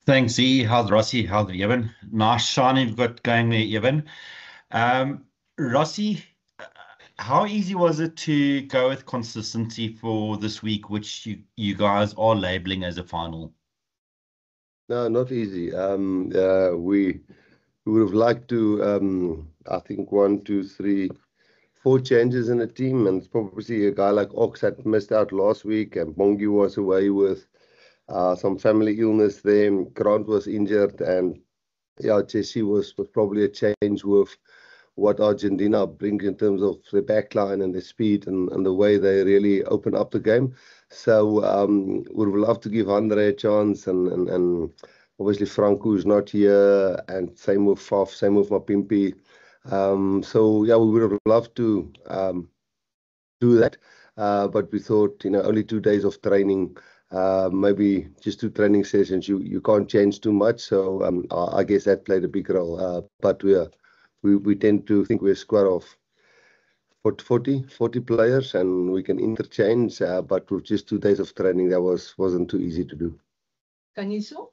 Thanks, E. How's Rossi? How's Evan? Nice shine you've got going there, Evan. Rossi, how easy was it to go with consistency for this week, which you guys are labeling as a final? No, not easy. We would have liked to, I think, one, two, three, four changes in the team, and probably a guy like Ox had missed out last week, and Bongi was away with some family illness there. Grant was injured, and yeah, Jesse was probably a change with what Argentina brings in terms of the backline and the speed and the way they really open up the game. So we would love to give Andre a chance, and obviously Franco is not here, and same with Faf, same with Mapimpi. So yeah, we would have loved to do that, but we thought, only 2 days of training, maybe just 2 training sessions, you can't change too much. So I guess that played a big role. But we tend to think we're a squad of 40 players, and we can interchange. But with just 2 days of training, that wasn't too easy to do. Kaniso?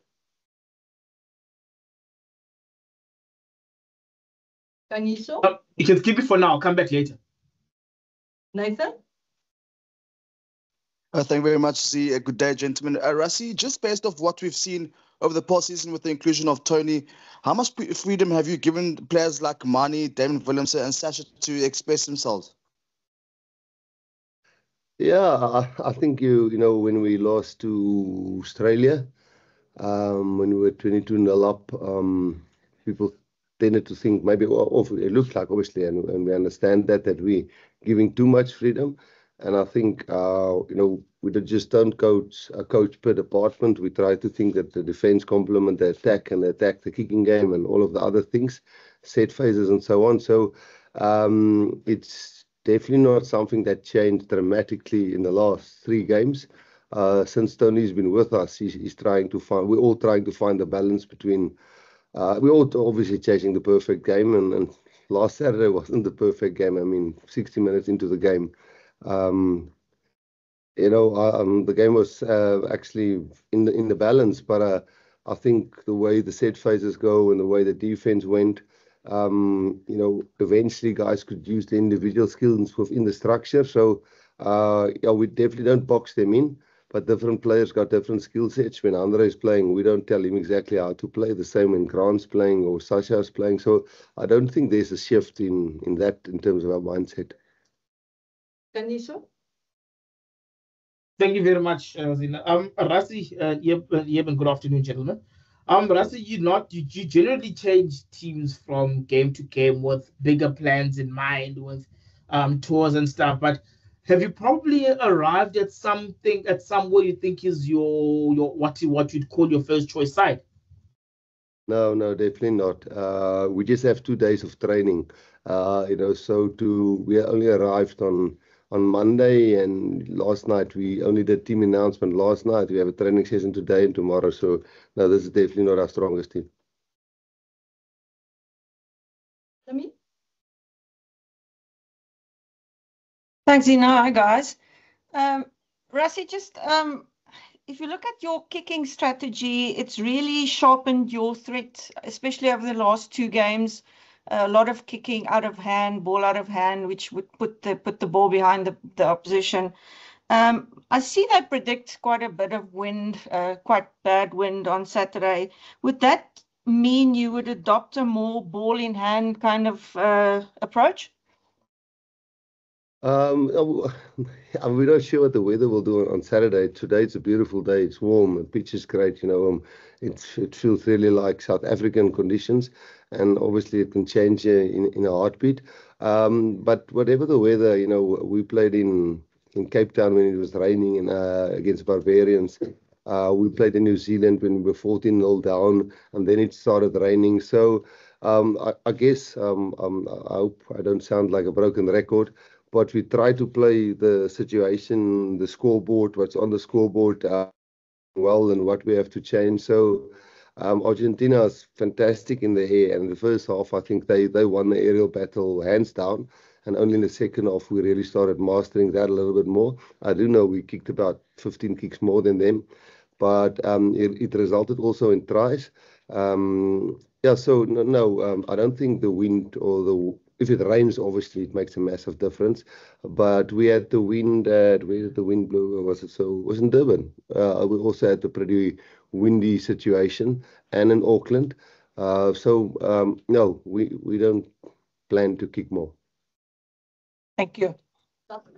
Kaniso? You can skip it for now. I'll come back later. Nathan? Thank you very much, Z. Good day, gentlemen. Rassie, just based off what we've seen over the past season with the inclusion of Tony, how much freedom have you given players like Mani, Damon Willemse, and Sasha to express themselves? Yeah, I think when we lost to Australia, when we were 22-0 up, people tended to think maybe, it looked like, obviously, and we understand that we're giving too much freedom. And I think, we just don't coach per department. We try to think that the defense complement the attack, and the attack the kicking game, and all of the other things, set phases and so on. So it's definitely not something that changed dramatically in the last 3 games. Since Tony's been with us, he's trying to find, we're all trying to find the balance between, we're all obviously chasing the perfect game, and last Saturday wasn't the perfect game. I mean, 60 minutes into the game, the game was actually in the balance, but I think the way the set phases go and the way the defense went, eventually guys could use the individual skills within the structure. So yeah, we definitely don't box them in, but different players got different skill sets. When Andre is playing, we don't tell him exactly how to play. The same when Grant's playing or Sasha is playing. So I don't think there's a shift in that in terms of our mindset. Kaniso? Thank you very much, Zina. Rassie, good afternoon, gentlemen. Rassie, you generally change teams from game to game with bigger plans in mind, with tours and stuff. But have you probably arrived at somewhere you think is your what you'd call your first choice side? No, definitely not. We just have 2 days of training. We only arrived on Monday, and last night we only did team announcement last night. We have a training session today and tomorrow. So no, this is definitely not our strongest team. Sammy? Thanks, Ina. Hi, guys. Rassie, just if you look at your kicking strategy, it's really sharpened your threat, especially over the last 2 games. A lot of kicking out of hand, ball out of hand, which would put the ball behind the opposition. I see they predict quite a bit of wind, quite bad wind on Saturday. Would that mean you would adopt a more ball in hand kind of approach? We're not sure what the weather will do on Saturday. Today it's a beautiful day. It's warm. The pitch is great. It feels really like South African conditions, and obviously it can change in a heartbeat. But whatever the weather, we played in Cape Town when it was raining against Barbarians. We played in New Zealand when we were 14-0 down, and then it started raining. So I guess I hope I don't sound like a broken record, but we try to play the situation, the scoreboard, what's on the scoreboard well, and what we have to change. So Argentina is fantastic in the air, and in the first half I think they won the aerial battle hands down, and only in the second half we really started mastering that a little bit more. I do know we kicked about 15 kicks more than them, but it resulted also in tries. Yeah, so no, I don't think the wind or if it rains, obviously it makes a massive difference. But we had the wind where did the wind blow? Was it? So it was in Durban. We also had the pretty windy situation, and in Auckland. No, we don't plan to kick more. Thank you. Dustin?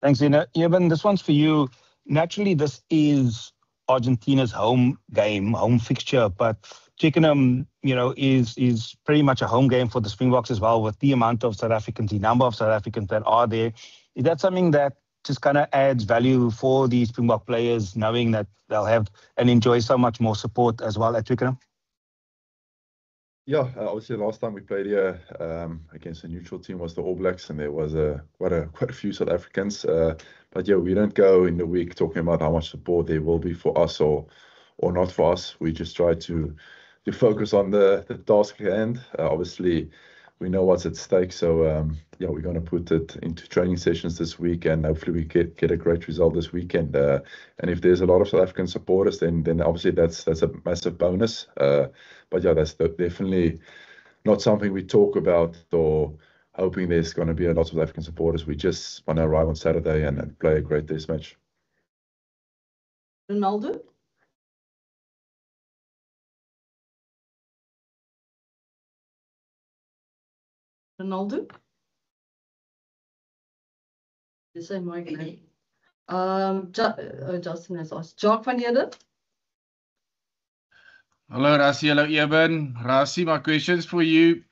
Thanks, Ina. Eben, this one's for you. Naturally, this is Argentina's home game, home fixture, but Twickenham, is pretty much a home game for the Springboks as well, with the amount of South Africans, the number of South Africans that are there. Is that something that just kind of adds value for the Springbok players, knowing that they'll have and enjoy so much more support as well at Twickenham? Yeah, obviously the last time we played here against a neutral team was the All Blacks, and there was quite a few South Africans. But yeah, we don't go in the week talking about how much support there will be for us or not for us. We just try to focus on the task at hand. Obviously, we know what's at stake, so yeah, we're going to put it into training sessions this week, and hopefully we get a great result this weekend. And if there's a lot of South African supporters, then obviously that's a massive bonus. But yeah, that's definitely not something we talk about or hoping there's going to be a lot of South African supporters. We just want to arrive on Saturday and play a great test match. Ronaldo? Ronaldo? Dis hy mooi bly. Justin has asked. Jacques van Heerden? Hello, Rassie. Hello, Eben. Rassie, my question's for you.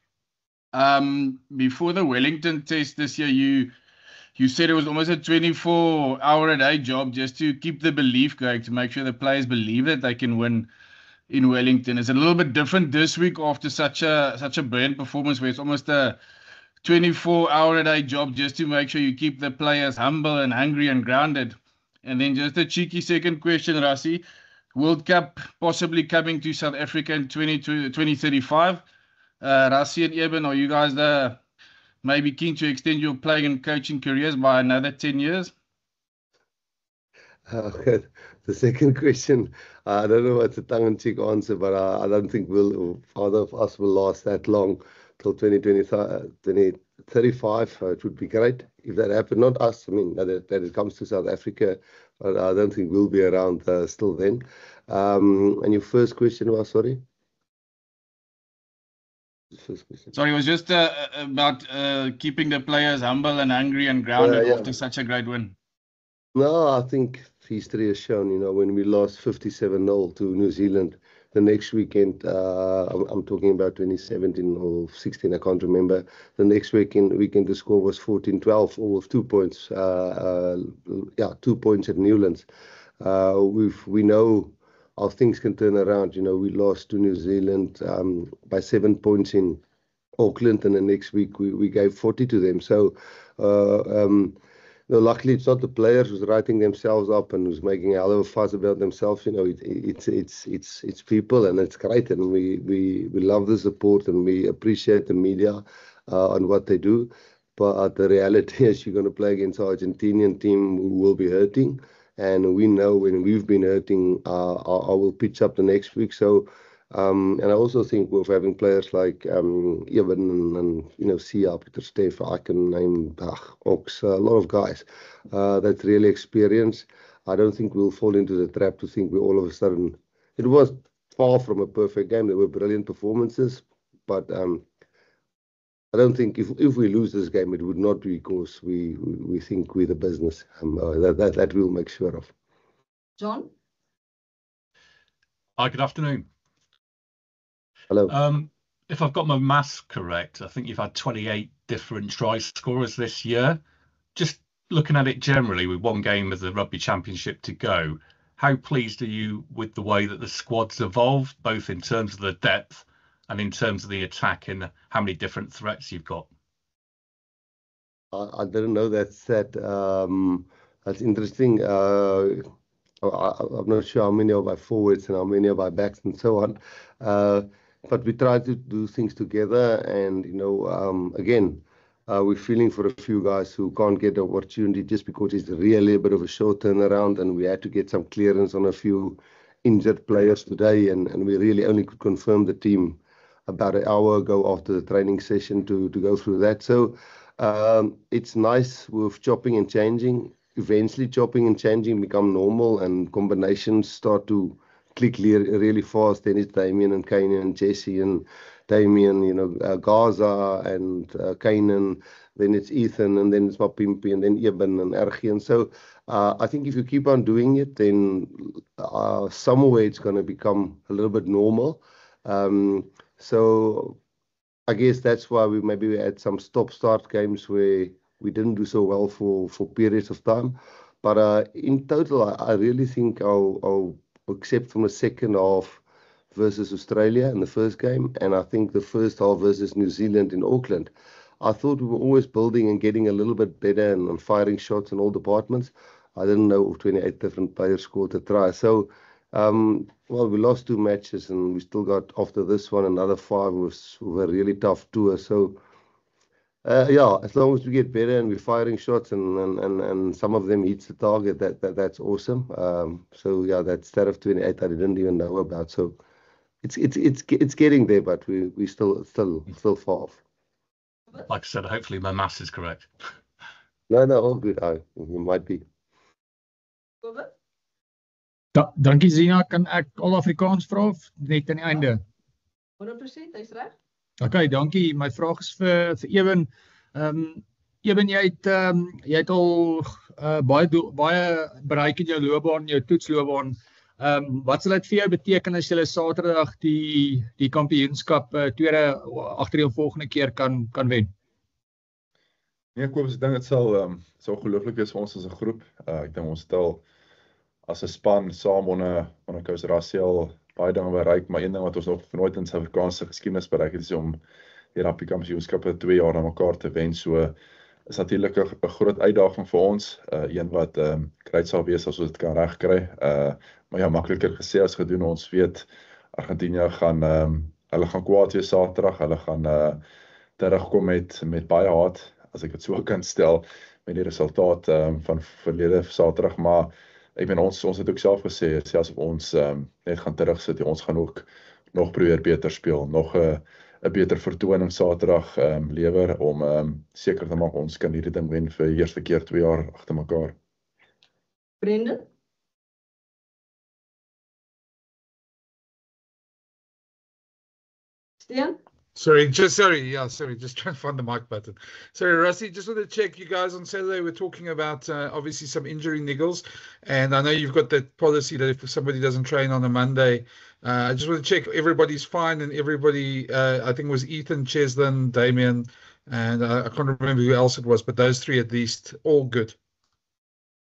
Before the Wellington test this year, you said it was almost a 24-hour-a-day job just to keep the belief going, to make sure the players believe that they can win in Wellington. Is it a little bit different this week after such a brilliant performance, where it's almost a 24-hour-a-day job just to make sure you keep the players humble and hungry and grounded? And then just a cheeky second question, Rassie. World Cup possibly coming to South Africa in 2035. Rassie and Eben, are you guys maybe keen to extend your playing and coaching careers by another 10 years? The second question, I don't know what's a tongue-in-cheek answer, but I don't think either of us will last that long till 2035. It would be great if that happened. Not us, I mean, that it comes to South Africa, but I don't think we'll be around still then. And your first question was, sorry? First question. Sorry, it was just about keeping the players humble and hungry and grounded after such a great win. No, I think history has shown, when we lost 57-0 to New Zealand, the next weekend, I'm talking about 2017 or 16, I can't remember. The next weekend the score was 14-12, all with 2 points. 2 points at Newlands. We know how things can turn around. We lost to New Zealand by 7 points in Auckland, and the next week we gave 40 to them. So luckily it's not the players who's writing themselves up and who's making a hell of a fuss about themselves. It's people, and it's great, and we love the support, and we appreciate the media on what they do. But the reality is, you're going to play against an Argentinian team who will be hurting. And we know when we've been hurting, I will pitch up the next week. So, and I also think with having players like Eben and Sia, Peter Steff, I can name Ox, a lot of guys that's really experienced. I don't think we'll fall into the trap to think we all of a sudden. It was far from a perfect game. There were brilliant performances, but I don't think if we lose this game, it would not be because we think we're the business. That we'll make sure of. John? Hi, good afternoon. Hello. If I've got my maths correct, I think you've had 28 different try scorers this year. Just looking at it generally, with one game of the Rugby Championship to go, how pleased are you with the way that the squad's evolved, both in terms of the depth and in terms of the attack, and how many different threats you've got? I didn't know that's interesting. I'm not sure how many of our forwards and how many of our backs and so on. But we try to do things together, and again, We're feeling for a few guys who can't get the opportunity just because it's really a bit of a short turnaround, and we had to get some clearance on a few injured players today, and we really only could confirm the team about an hour ago after the training session to go through that. So it's nice with chopping and changing. Eventually, chopping and changing become normal, and combinations start to click really fast. Then it's Damian and Kane and Jesse and Damian, Gaza and Kanan. Then it's Ethan, and then it's Mapimpi, and then Eben and Ergien. So I think if you keep on doing it, then somewhere it's going to become a little bit normal. So I guess that's why we had some stop-start games where we didn't do so well for periods of time. But in total, I really think I'll except from the second half versus Australia in the first game, and I think the first half versus New Zealand in Auckland, I thought we were always building and getting a little bit better and firing shots in all departments. I didn't know 28 different players scored a try. So, well, we lost 2 matches, and we still got, after this one, another 5 with a really tough tour. So, yeah, as long as we get better and we're firing shots and some of them hits the target, that's awesome. So, yeah, that stat of 28 I didn't even know about. So, it's getting there, but we still far off. Like I said, hopefully my maths is correct. No, all good. You might be. Dankie Zina, kan ek al Afrikaans vra of net aan die einde? 100%, hy's reg. Okay, dankie. My vraag is vir Eben. Eben, jy het al baie bereik in jou loopbaan, jou toetsloopbaan. Wat sal dit vir jou beteken as jy Saterdag die kampioenskap tweede agtereenvolgende keer kan wen? Nee, Kobus, ek dink dit sal ongelooflik wees vir ons as 'n groep. Ek dink ons het al as 'n span saam onder Coach Rassie al baie dinge bereik, maar een ding wat ons nog nooit in Suid-Afrikaanse geskiedenis bereik het, is om die rugby kampioenskappe 2 jaar aan mekaar te wen. So is natuurlik 'n groot uitdaging vir ons, een wat great sal wees as ons dit kan regkry. Maar ja, makliker gesê as gedoen. Ons weet Argentinië hulle gaan kwaad wees Saterdag, hulle gaan terugkom met baie haat, as ek dit so kan stel, met die resultaat van verlede Saterdag. Maar ek meen, ons het ook self gesê, selfs of ons net gaan terugsit, ons gaan ook nog probeer beter speel, nog 'n beter vertoning Saterdag lewer om seker te maak ons kan hierdie ding wen vir die eerste keer 2 jaar agter mekaar. Brendan? Stian? Sorry, just trying to find the mic button. Sorry, Rassie, just want to check, you guys on Saturday were talking about obviously some injury niggles, and I know you've got that policy that if somebody doesn't train on a Monday, I just want to check everybody's fine, and everybody, I think it was Ethan, Cheslin, Damian, and I can't remember who else it was, but those 3 at least, all good.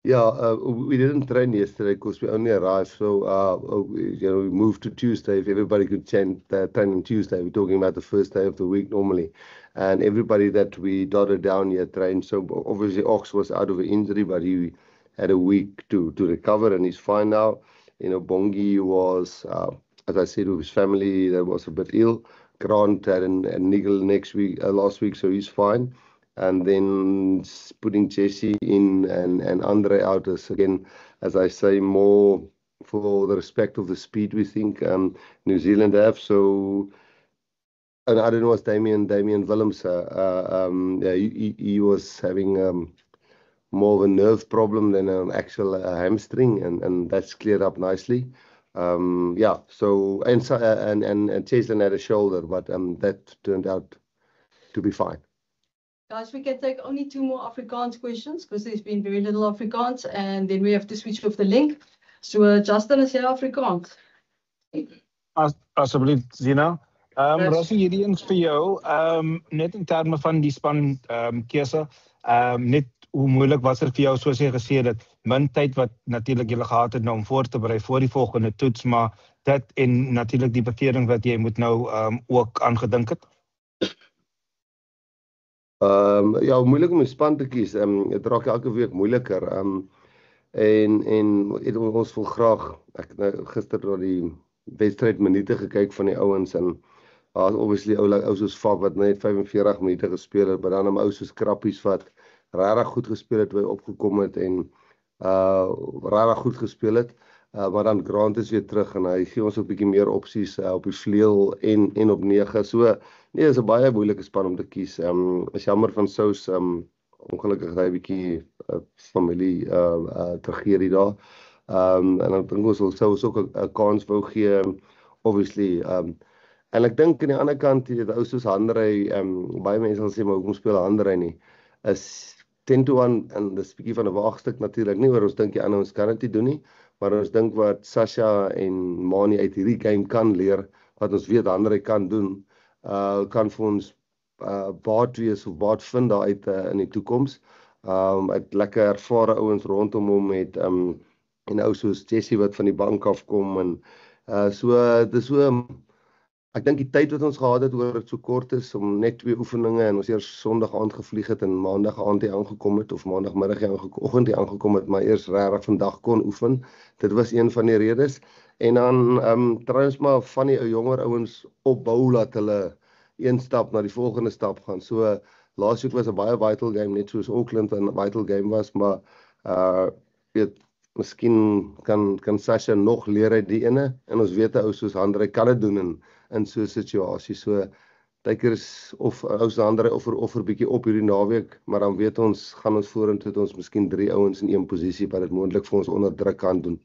Yeah, we didn't train yesterday because we only arrived. So, we moved to Tuesday. If everybody could train on Tuesday, we're talking about the first day of the week normally. And everybody that we dotted down here trained. So, obviously, Ox was out of an injury, but he had a week to recover, and he's fine now. Bongi was, as I said, with his family, that was a bit ill. Grant had a niggle last week, so he's fine. And then putting Jesse in and Andre out is, again, as I say, more for the respect of the speed we think New Zealand have. So, and I don't know what's Damian Willems. He was having more of a nerve problem than an actual hamstring, and that's cleared up nicely. So and Cheslin had a shoulder, but that turned out to be fine. Guys, we can take only 2 more Afrikaans questions because there's been very little Afrikaans, and then we have to switch off the link. So, Justin, is jy Afrikaans? Asseblief, Zina. Rassie, hierdie eens vir jou. Net in terme van die span keuse, net hoe moeilik was vir jou, soos jy gesê het, min tyd wat natuurlik jy gehad het om voor te berei vir die volgende toets, maar dit en natuurlik die bekering wat jy moet nou ook aangedink het? Ja, moeilik om 'n span te kies. Dit raak elke week moeiliker. En ons wil graag, ek het nou gister na die wedstryd minute gekyk van die ouens, en Daar's obviously ou soos Fab wat net 45 minute gespeel het, maar dan 'n ou soos Krappies wat regtig goed gespeel het, by opgekom het en regtig goed gespeel het. Maar dan Grant is weer terug en hy gee ons 'n bietjie meer opsies op die vleuel en op 9. So nee, is 'n baie moeilike span om te kies. Is jammer van Sous, ongelukkig hy 'n bietjie familie tragedie daar. En dan dink ons Sous ook 'n kans wou gee, obviously. En ek dink aan die ander kant, die ou soos Hanrey, baie mense sal sê maar hoekom speel Hanrey nie? Is 10-1 en dis 'n bietjie van 'n waagstuk natuurlik nie, oor ons dink die ander ons kan dit nie doen nie, maar ons dink wat Sasha en Mani uit hierdie game kan leer, wat ons weet Hanrey kan doen, kan vir ons baat wees of baat vind daar uit in die toekoms. Uit lekker ervare ouens rondom hom met en ou soos Jessie wat van die bank afkom en so dis so. Ek dink die tyd wat ons gehad het oor dit so kort is om net 2 oefeninge en ons eers Sondag aand gevlieg het en Maandag aand hier aangekom het of Maandagmiddag oggend hier aangekom het, maar eers regtig vandag kon oefen. Dit was een van die redes. En dan trouens maar van die jonger ouens opbou laat hulle een stap na die volgende stap gaan. So laasweek was 'n baie vital game, net soos Auckland 'n vital game was, maar weet miskien kan Sasha nog leer uit die ene en ons weet 'n ou soos Hanrey kan dit doen in so 'n situasie. So tydkeer is of ou Hanrey offer bietjie op hierdie naweek, maar dan weet ons gaan ons vorentoe het ons miskien 3 ouens in een posisie wat dit moontlik vir ons onder druk kan doen.